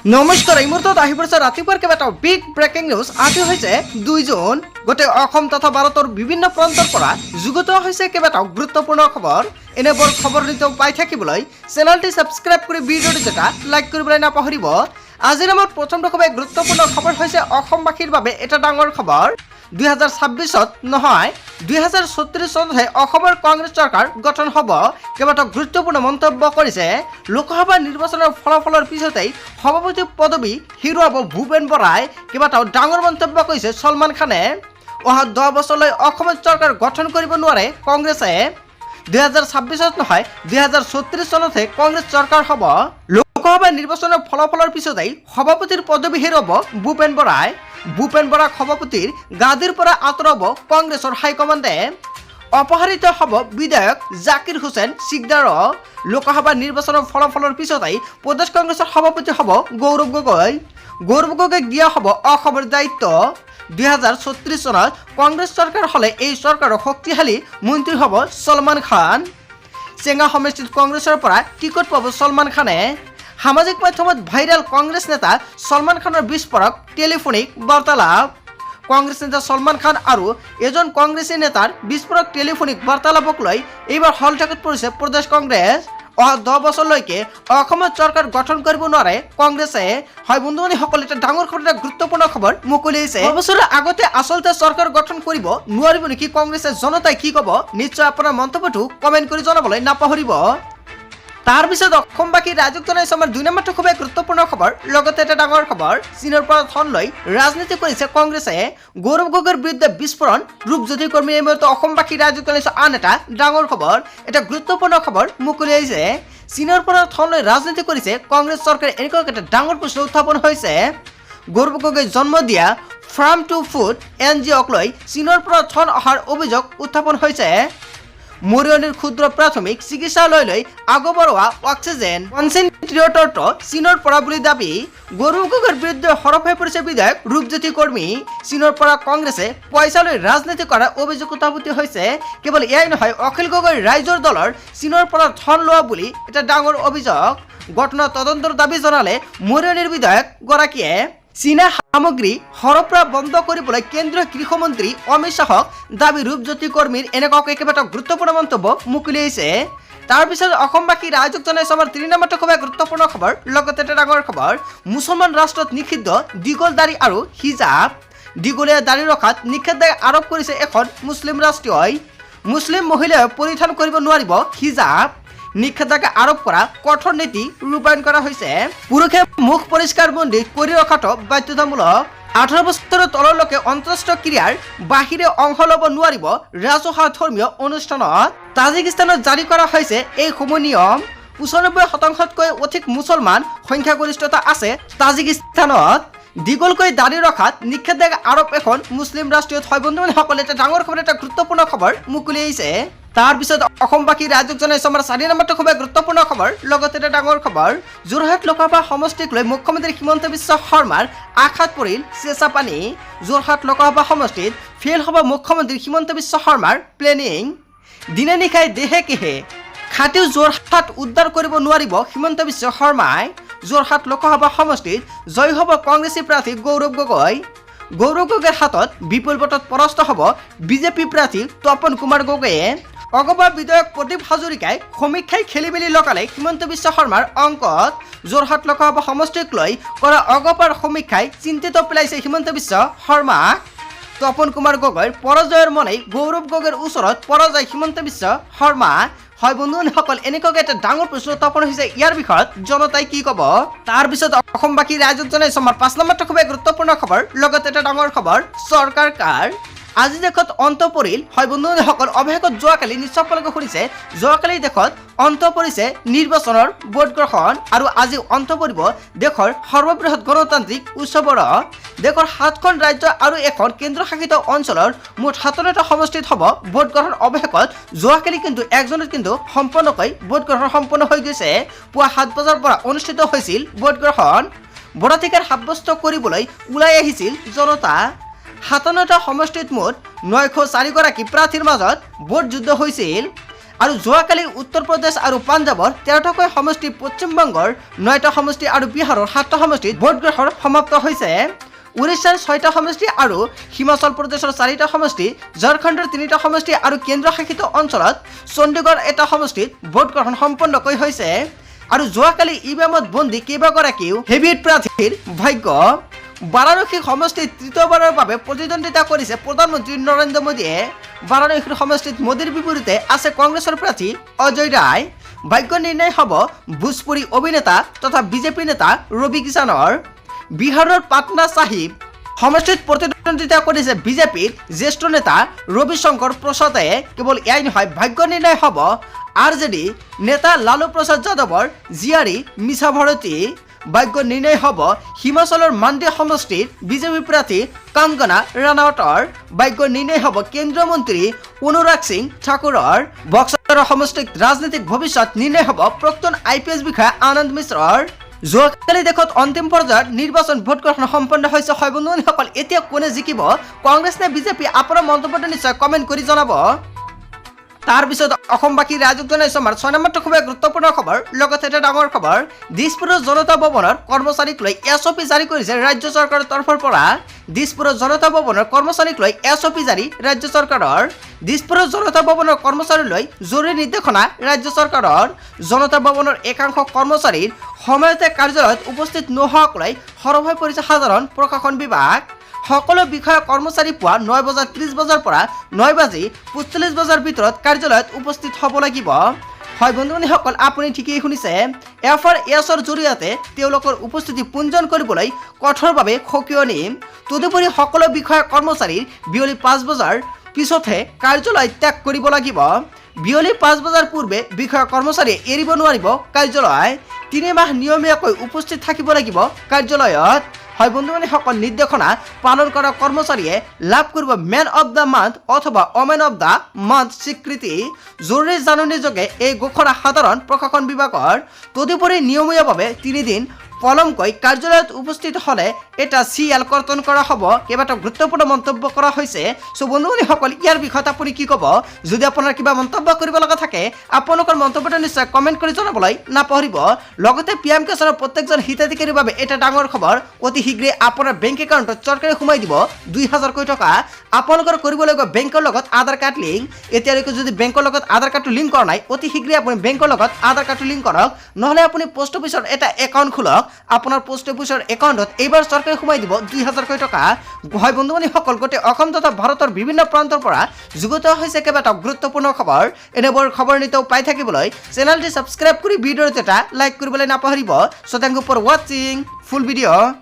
নমস্কাৰ এই মুহূৰ্তত আহি পৰিছে ৰাতিপুৱাৰ কেইবাটাও বিগ ব্ৰেকিং নিউজ। আজি হৈছে 2 জুন। গোটেই অসম তথা ভাৰতৰ বিভিন্ন প্ৰান্তৰ পৰা যুগুত হৈছে কেইবাটাও গুৰুত্বপূৰ্ণ খবৰ। এনেবোৰ খবৰ নিতৌ পাই থাকিবলৈ চেনেলটি সাবস্ক্ৰাইব কৰি ভিডিঅ'টো যেটা লাইক কৰিবলৈ নাপাহৰিব। আজিৰ আমাৰ প্ৰথমটো খুবেই গুৰুত্বপূৰ্ণ খবৰ হৈছে অসমবাসীৰ বাবে এটা ডাঙৰ খবৰ। 2026 নহয় 2036 চনতহে অসমৰ কংগ্ৰেছ চৰকাৰ গঠন হ'ব। কেইবাটাও গুৰুত্বপূৰ্ণ মন্তব্য কৰিছে। লোকসভা নিৰ্বাচনৰ ফলাফলৰ পিছতেই সভাপতি পদবী হেৰুৱাব ভূপেন বৰাই। কেইবাটাও ডাঙৰ মন্তব্য কৰিছে সলমান খানে। অহা 10 বছৰলৈ অসমৰ চৰকাৰ গঠন কৰিব নোৱাৰে কংগ্ৰেছে। 2026 নহয় 2036 চনতহে কংগ্ৰেছ চৰকাৰ হ'ব। লোকসভা নিৰ্বাচনৰ ফলাফলৰ পিছতেই সভাপতিৰ পদবী হেৰুৱাব ভূপেন বৰাই। ভূপেন বৰাক সভাপতিৰ গাদীৰ পৰা আঁতৰাব কংগ্ৰেছৰ হাইকমাণ্ডে। অপসাৰিত হ'ব বিধায়ক জাকিৰ হুছেইন চিকদাৰ। লোকসভা নিৰ্বাচনৰ ফলাফলৰ পিছতেই প্ৰদেশ কংগ্ৰেছৰ সভাপতি হ'ব গৌৰৱ গগৈ। গৌৰৱ গগৈক দিয়া হ'ব অসমৰ দায়িত্ব। 2036 চনত কংগ্ৰেছ চৰকাৰ হ'লে এই চৰকাৰৰ শক্তিশালী মন্ত্ৰী হ'ব সলমান খান। চেঙা সমষ্টিত কংগ্ৰেছৰ পৰা টিকট পাব সলমান খানে। সামাজিক মাধ্যমত ভাইৰেল কংগ্ৰেছ নেতা সলমান খানৰ বিস্ফোৰক টেলিফোনিক বাৰ্তালাপ। কংগ্ৰেছ নেতা সলমান খান আৰু এজন কংগ্ৰেছী নেতাৰ বিস্ফোৰক টেলিফোনিক বাৰ্তালাপক লৈ এইবাৰ হলঠেকত পৰিছে প্ৰদেশ কংগ্ৰেছ। অহা 10 বছৰলৈকে অসমত চৰকাৰ গঠন কৰিব নোৱাৰে কংগ্ৰেছে। হয় বন্ধুসকল, এটা ডাঙৰ খবৰ, এটা গুৰুত্বপূৰ্ণ খবৰ মুকলিছে। বছৰৰ আগতে আচলতে চৰকাৰ গঠন কৰিব নোৱাৰিব নেকি কংগ্ৰেছে? জনতাই কি ক'ব? নিশ্চয় আপোনাৰ মন্তব্যটো কমেণ্ট কৰি জনাবলৈ নাপাহৰিব। তাৰ পিছত অসমবাসী ৰাইজক জনাইছো আমাৰ 2 নম্বৰটো খুবেই গুৰুত্বপূৰ্ণ খবৰ। লগতে এটা ডাঙৰ খবৰ, চীনৰ পৰা ধন লৈ ৰাজনীতি কৰিছে কংগ্ৰেছে। গৌৰৱ গগৈৰ বিৰুদ্ধে বিস্ফোৰণ ৰূপজ্যোতি কৰ্মী। এই মুহূৰ্তে অসমবাসী ৰাইজক জনাইছো আন এটা ডাঙৰ খবৰ, এটা গুৰুত্বপূৰ্ণ খবৰ মুকলি আহিছে। চীনৰ পৰা ধন লৈ ৰাজনীতি কৰিছে কংগ্ৰেছ চৰকাৰে, এনেকুৱা এটা ডাঙৰ প্ৰশ্ন উত্থাপন হৈছে। গৌৰৱ গগৈ জন্ম দিয়া ফাৰ্ম টু ফুড NGOক লৈ চীনৰ পৰা ধন অহাৰ অভিযোগ উত্থাপন হৈছে। মৰিয়নিৰ ক্ষুদ্ৰ প্ৰাথমিক চিকিৎসালয়লৈ আগবঢ়োৱা অক্সিজেন কনচেন্ট্ৰেটৰটো চীনৰ পৰা বুলি দাবী। গৌৰৱ গগৈৰ বিৰুদ্ধে সৰব হৈ পৰিছে বিধায়ক ৰূপজ্যোতি কৰ্মী। চীনৰ পৰা কংগ্ৰেছে পইচা লৈ ৰাজনীতি কৰাৰ অভিযোগ উত্থাপিত হৈছে। কেৱল এয়াই নহয়, অখিল গগৈ ৰাইজৰ দলৰ চীনৰ পৰা ধন লোৱা বুলি এটা ডাঙৰ অভিযোগ। ঘটনা তদন্তৰ দাবী জনালে মৰিয়নিৰ বিধায়ক গৰাকীয়ে। চীনা সামগ্ৰী সৰবৰাহ বন্ধ কৰিবলৈ কেন্দ্ৰীয় গৃহমন্ত্ৰী অমিত শ্বাহক দাবী ৰূপজ্যোতি কৰ্মীৰ। এনেকুৱাকৈ কেইবাটাও গুৰুত্বপূৰ্ণ মন্তব্য মুকলি আহিছে। তাৰপিছত অসমবাসী ৰাইজক জনাইছো আমাৰ 3 নম্বৰটো খুবেই গুৰুত্বপূৰ্ণ খবৰ। লগতে এটা ডাঙৰ খবৰ, মুছলমান ৰাষ্ট্ৰত নিষিদ্ধ দীঘল দাড়ি আৰু হিজাব। দীঘলীয়া দাড়ি ৰখাত নিষেধাজ্ঞা আৰোপ কৰিছে এখন মুছলিম ৰাষ্ট্ৰই। মুছলিম মহিলাই পৰিধান কৰিব নোৱাৰিব হিজাব। নিষেধাজ্ঞা আৰোপ কৰা কঠোৰ নীতি ৰূপায়ণ কৰা হৈছে। পুৰুষে মুখ পৰিষ্কাৰ বন্দী কৰি ৰখাটো বাধ্যতামূলক। 18 বছৰৰ তলৰ লোকে অন্ত্যেষ্টিক্ৰিয়াৰ ক্ৰিয়াৰ বাহিৰে অংশ ল'ব নোৱাৰিব ৰাজহুৱা ধৰ্মীয় অনুষ্ঠানত। তাজিকিস্তানত জাৰি কৰা হৈছে এই সমূহ নিয়ম। 95%তকৈ অধিক মুছলমান সংখ্যাগৰিষ্ঠতা আছে তাজিকিস্তানত। দীঘলকৈ দাড়ি ৰখাত নিষেধাজ্ঞা আৰোপ এখন মুছলিম ৰাষ্ট্ৰীয়ত। হয় বন্ধুসকলে, এটা ডাঙৰ খবৰ, এটা গুৰুত্বপূৰ্ণ খবৰ মুকলি আহিছে। তাৰপিছত অসমবাসী ৰাইজক জনাইছো আমাৰ 4 নম্বৰটো খুবেই গুৰুত্বপূৰ্ণ খবৰ। লগতে এটা ডাঙৰ খবৰ, যোৰহাট লোকসভা সমষ্টিক লৈ মুখ্যমন্ত্ৰী হিমন্ত বিশ্ব শৰ্মাৰ আশাত পৰিল চেঁচা পানী। যোৰহাট লোকসভা সমষ্টিত ফেইল হ'ব মুখ্যমন্ত্ৰী হিমন্ত বিশ্ব শৰ্মাৰ প্লেনিং। দিনে নিশাই দেহে কেহে খাটিও যোৰহাট উদ্ধাৰ কৰিব নোৱাৰিব হিমন্ত বিশ্ব শৰ্মাই। যোৰহাট লোকসভা সমষ্টিত জয় হ'ব কংগ্ৰেছী প্ৰাৰ্থী গৌৰৱ গগৈ। গৌৰৱ গগৈৰ হাতত বিপুল ভোটত পৰাস্ত হ'ব বিজেপি প্ৰাৰ্থী তপন কুমাৰ গগৈয়ে। অগপা বিধায়ক প্ৰদীপ হাজৰিকাই সমীক্ষাই খেলি মেলি লগালে হিমন্ত বিশ্ব শৰ্মাৰ অংকত। যোৰহাট লোকসভা সমষ্টিক লৈ কৰা অগপাৰ সমীক্ষাই চিন্তিত পেলাইছে হিমন্ত বিশ্ব শৰ্মাক। তপন কুমাৰ গগৈৰ পৰাজয়ৰ মনেই গৌৰৱ গগৈৰ ওচৰত পৰাজয় হিমন্ত বিশ্ব শৰ্মা। হয় বন্ধুসকল, এনেকুৱাকৈ এটা ডাঙৰ প্ৰশ্ন উত্থাপন হৈছে। ইয়াৰ বিষয়ত জনতাই কি ক'ব? তাৰপিছত অসমবাসী ৰাইজক জনাইছো আমাৰ 5 নম্বৰটো খুবেই গুৰুত্বপূৰ্ণ খবৰ। লগতে এটা ডাঙৰ খবৰ, চৰকাৰ কাৰ আজি দেশত অন্ত পৰিল। হয় বন্ধুসকল, অৱশেষত যোৱাকালি নিশ্চয় আপোনালোকে শুনিছে, যোৱাকালি দেশত অন্ত পৰিছে নিৰ্বাচনৰ ভোট গ্ৰহণ। আৰু আজি অন্ত পৰিব দেশৰ সৰ্ববৃহৎ গণতান্ত্ৰিক উৎসৱৰ। দেশৰ 7খন ৰাজ্য আৰু এখন কেন্দ্ৰশাসিত অঞ্চলৰ মুঠ 57টা সমষ্টিত হ'ব ভোট গ্ৰহণ। অৱশেষত যোৱাকালি কিন্তু 1 জুনত কিন্তু সম্পূৰ্ণকৈ ভোট গ্ৰহণ সম্পন্ন হৈ গৈছে। পুৱা 7 বজাৰ পৰা অনুষ্ঠিত হৈছিল ভোট গ্ৰহণ। ভোটাধিকাৰ সাব্যস্ত কৰিবলৈ ওলাই আহিছিল জনতা। 57টা সমষ্টিত মুঠ 904 গৰাকী প্ৰাৰ্থীৰ মাজত ভোট যুদ্ধ হৈছিল। আৰু যোৱাকালি উত্তৰ প্ৰদেশ আৰু পাঞ্জাবৰ 13টাকৈ সমষ্টি, পশ্চিমবংগৰ 9টা সমষ্টি আৰু বিহাৰৰ 7টা সমষ্টিত ভোট গ্ৰহণ সমাপ্ত হৈছে। উৰিষ্যাৰ 6টা সমষ্টি আৰু হিমাচল প্ৰদেশৰ 4টা সমষ্টি, ঝাৰখণ্ডৰ 3টা সমষ্টি আৰু কেন্দ্ৰশাসিত অঞ্চলত চণ্ডীগড় এটা সমষ্টিত ভোট গ্ৰহণ সম্পন্নকৈ হৈছে। আৰু যোৱাকালি ইভিএমত বন্দী কেইবাগৰাকীও হেভিট প্ৰাৰ্থীৰ ভাগ্য। বাৰাণসী সমষ্টিত তৃতীয়বাৰৰ বাবে প্ৰতিদ্বন্দ্বিতা কৰিছে প্ৰধানমন্ত্ৰী নৰেন্দ্ৰ মোদীয়ে। বাৰাণসীৰ সমষ্টিত মোদীৰ বিপৰীতে আছে কংগ্ৰেছৰ প্ৰাৰ্থী অজয় ৰায়। ভাগ্য নিৰ্ণয় হ'ব ভোজপুৰী অভিনেতা তথা বিজেপি নেতা ৰবি কিষাণৰ। বিহাৰৰ পাটনা চাহিব সমষ্টিত প্ৰতিদ্বন্দ্বিতা কৰিছে বিজেপিৰ জ্যেষ্ঠ নেতা ৰবি শংকৰ প্ৰসাদে। কেৱল এয়াই নহয়, ভাগ্য নিৰ্ণয় হ'ব আৰজেডি নেতা লালু প্ৰসাদ যাদৱৰ জীয়াৰী মিছা ভাৰতী। ভাগ্য নিৰ্ণয় হ'ব হিমাচলৰ মাণ্ডি সমষ্টিত বিজেপি প্ৰাৰ্থী কাংগনা ৰাণাৱটৰ। ভাগ্য নিৰ্ণয় হ'ব কেন্দ্ৰীয় মন্ত্ৰী অনুৰাগ সিং ঠাকুৰৰ। বক্সাৰৰ সমষ্টিত ৰাজনৈতিক ভৱিষ্যত নিৰ্ণয় হ'ব প্ৰাক্তন IPS বিষয়া আনন্দ মিশ্ৰৰ। যোৱাকালি দেশত অন্তিম পৰ্যায়ত নিৰ্বাচন ভোট গ্ৰহণ সম্পন্ন হৈছে। হয় বন্ধুসকল, এতিয়া কোনে জিকিব, কংগ্ৰেছ নে বিজেপি? আপোনাৰ মন্তব্যটো নিশ্চয় কমেণ্ট কৰি জনাব। তাৰ পিছত অসমবাসী ৰাইজক জনাইছো আমাৰ 6 নম্বৰটো খুবেই গুৰুত্বপূৰ্ণ খবৰ। লগতে এটা ডাঙৰ খবৰ, দিছপুৰৰ জনতা ভৱনৰ কৰ্মচাৰীক লৈ SOP জাৰি কৰিছে ৰাজ্য চৰকাৰৰ তৰফৰ পৰা। দিছপুৰৰ জনতা ভৱনৰ কৰ্মচাৰীক লৈ SOP জাৰি ৰাজ্য চৰকাৰৰ। দিছপুৰৰ জনতা ভৱনৰ কৰ্মচাৰীলৈ জৰুৰী নিৰ্দেশনা ৰাজ্য চৰকাৰৰ। জনতা ভৱনৰ একাংশ কৰ্মচাৰীৰ সময়তে কাৰ্যালয়ত উপস্থিত নোহোৱাকৈ সৰব হৈ পৰিছে সাধাৰণ প্ৰশাসন বিভাগ। সকলো বিষয়া কৰ্মচাৰী পুৱা 9:30 পৰা 9:45 ভিতৰত কাৰ্যালয়ত উপস্থিত হ'ব লাগিব। হয় বন্ধুসকল, আপুনি ঠিকেই শুনিছে। FRS-ৰ জৰিয়তে তেওঁলোকৰ উপস্থিতি পঞ্জীয়ন কৰিবলৈ কঠোৰভাৱে সক্ৰিয় নিম। তদুপৰি সকলো বিষয়া কৰ্মচাৰীৰ বিয়লি 5 বজাৰ পিছতহে কাৰ্যালয় ত্যাগ কৰিব লাগিব। বিয়লি 5 বজাৰ পূৰ্বে বিষয়া কৰ্মচাৰীয়ে এৰিব নোৱাৰিব কাৰ্যালয়। 3 মাহ নিয়মীয়াকৈ উপস্থিত থাকিব লাগিব কাৰ্যালয়ত। হয় বন্ধুসকল, নিৰ্দেশনা পালন কৰা কৰ্মচাৰীয়ে লাভ কৰিব মেন অৱ দ্য মান্থ অথবা ওমেন অৱ দ্য মান্থ স্বীকৃতি। জৰুৰী জাননীযোগে এই ঘোষণা সাধাৰণ প্ৰশাসন বিভাগৰ। তদুপৰি নিয়মীয়াভাৱে 3 দিন পলমকৈ কাৰ্যালয়ত উপস্থিত হ'লে এটা CL কৰ্তন কৰা হ'ব। কেইবাটাও গুৰুত্বপূৰ্ণ মন্তব্য কৰা হৈছে। চ' বন্ধুসকল, ইয়াৰ বিষয়ত আপুনি কি ক'ব? যদি আপোনাৰ কিবা মন্তব্য কৰিব লগা থাকে, আপোনালোকৰ মন্তব্যটো নিশ্চয় কমেণ্ট কৰি জনাবলৈ নাপাহৰিব। লগতে PM কিষাণৰ প্ৰত্যেকজন হিতাধিকাৰীৰ বাবে এটা ডাঙৰ খবৰ, অতি শীঘ্ৰে আপোনাৰ বেংক একাউণ্টত চৰকাৰে সোমাই দিব 2000 কোটি টকা। আপোনালোকৰ কৰিব লাগিব বেংকৰ লগত আধাৰ কাৰ্ড লিংক। এতিয়ালৈকে যদি বেংকৰ লগত আধাৰ কাৰ্ডটো লিংক কৰা নাই, অতি শীঘ্ৰে আপুনি বেংকৰ লগত আধাৰ কাৰ্ডটো লিংক কৰক। নহ'লে আপুনি পোষ্ট অফিচৰ এটা একাউণ্ট খোলক। আপোনাৰ পোষ্ট অফিচৰ একাউণ্টত এইবাৰ চৰকাৰে সোমাই দিব 2000 কোটি টকা। হয় বন্ধুসকল, গোটেই অসম তথা ভাৰতৰ বিভিন্ন প্ৰান্তৰ পৰা যুগুত হৈছে কেইবাটাও গুৰুত্বপূৰ্ণ খবৰ। এনেবোৰ খবৰ নিতৌ পাই থাকিবলৈ চেনেলটি ছাবস্ক্ৰাইব কৰি ভিডিঅ'টো এটা লাইক কৰিবলৈ নাপাহৰিব। চ' থেংক ইউ ফৰ ৱাচিং ফুল ভিডিঅ'।